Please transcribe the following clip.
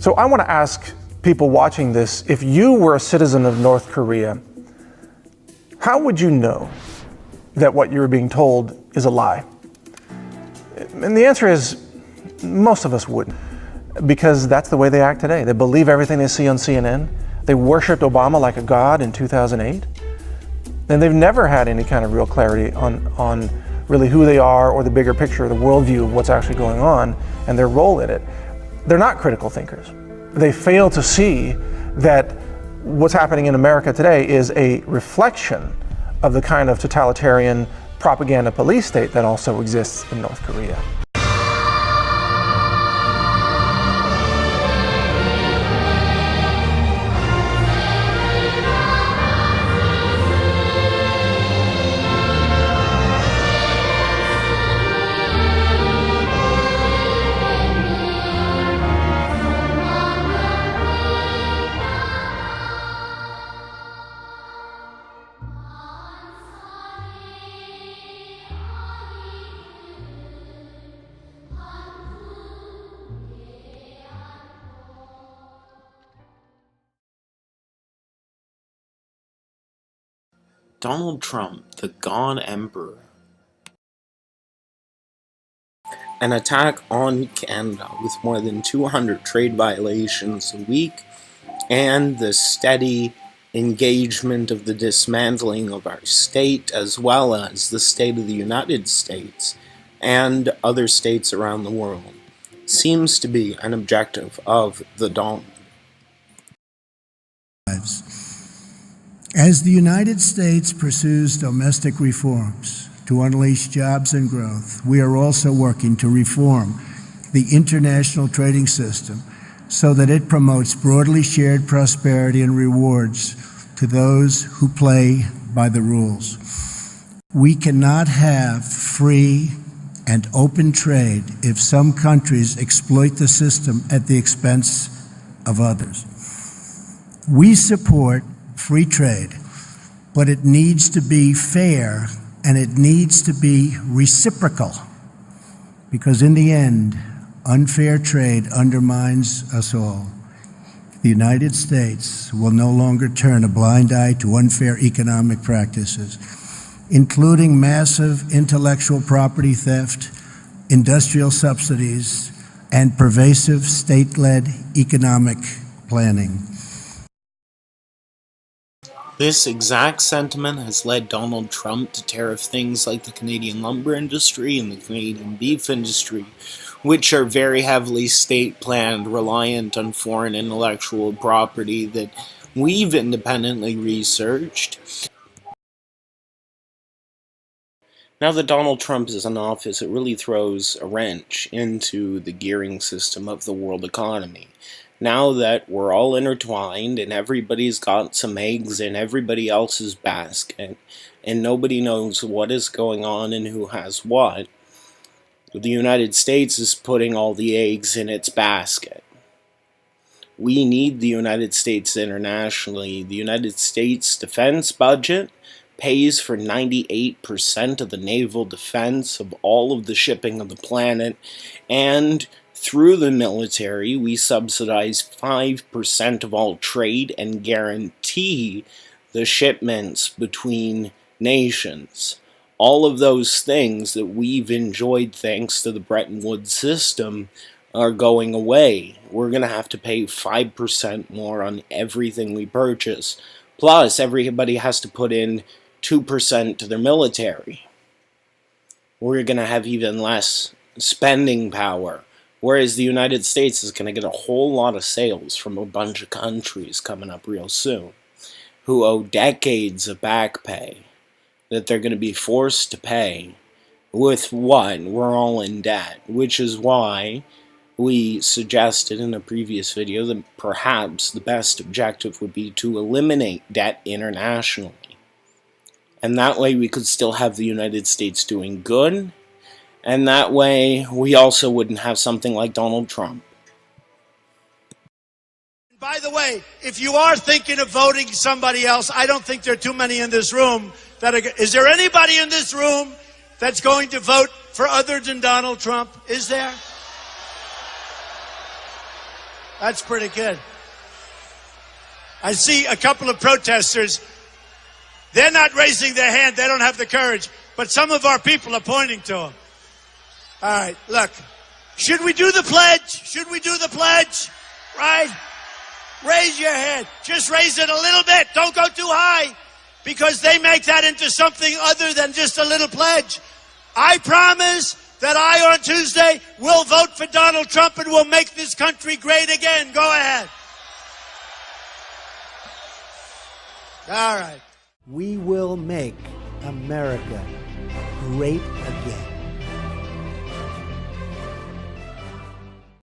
So I want to ask people watching this, if you were a citizen of North Korea, how would you know that what you were being told is a lie? And the answer is, most of us wouldn't, because that's the way they act today. They believe everything they see on CNN. They worshiped Obama like a god in 2008. And they've never had any kind of real clarity on really who they are or the bigger picture, the worldview of what's actually going on and their role in it. They're not critical thinkers. They fail to see that what's happening in America today is a reflection of the kind of totalitarian propaganda police state that also exists in North Korea. Donald Trump, the God Emperor. An attack on Canada with more than 200 trade violations a week, and the steady engagement of the dismantling of our state, as well as the state of the United States and other states around the world, seems to be an objective of the Donald. As the United States pursues domestic reforms to unleash jobs and growth, we are also working to reform the international trading system so that it promotes broadly shared prosperity and rewards to those who play by the rules. We cannot have free and open trade if some countries exploit the system at the expense of others. We support free trade, but it needs to be fair and it needs to be reciprocal, because in the end, unfair trade undermines us all. The United States will no longer turn a blind eye to unfair economic practices, including massive intellectual property theft, industrial subsidies, and pervasive state-led economic planning. This exact sentiment has led Donald Trump to tariff things like the Canadian lumber industry and the Canadian beef industry, which are very heavily state-planned, reliant on foreign intellectual property that we've independently researched. Now that Donald Trump is in office, it really throws a wrench into the gearing system of the world economy. Now that we're all intertwined and everybody's got some eggs in everybody else's basket, and nobody knows what is going on and who has what, the United States is putting all the eggs in its basket. We need the United States internationally. The United States defense budget pays for 98% of the naval defense of all of the shipping of the planet, and through the military, we subsidize 5% of all trade and guarantee the shipments between nations. All of those things that we've enjoyed thanks to the Bretton Woods system are going away. We're going to have to pay 5% more on everything we purchase. Plus, everybody has to put in 2% to their military. We're going to have even less spending power. Whereas the United States is going to get a whole lot of sales from a bunch of countries coming up real soon who owe decades of back pay that they're going to be forced to pay with what? We're all in debt, which is why we suggested in a previous video that perhaps the best objective would be to eliminate debt internationally. And that way we could still have the United States doing good, and that way we also wouldn't have something like Donald Trump. By the way, if you are thinking of voting somebody else, I don't think there are too many in this room that are... Is there anybody in this room that's going to vote for other than Donald Trump? Is there? That's pretty good. I see a couple of protesters. They're not raising their hand. They don't have the courage. But some of our people are pointing to them. All right, look. Should we do the pledge? Should we do the pledge? Right? Raise your hand. Just raise it a little bit. Don't go too high, because they make that into something other than just a little pledge. I promise that I, on Tuesday, will vote for Donald Trump and will make this country great again. Go ahead. All right. We will make America great again.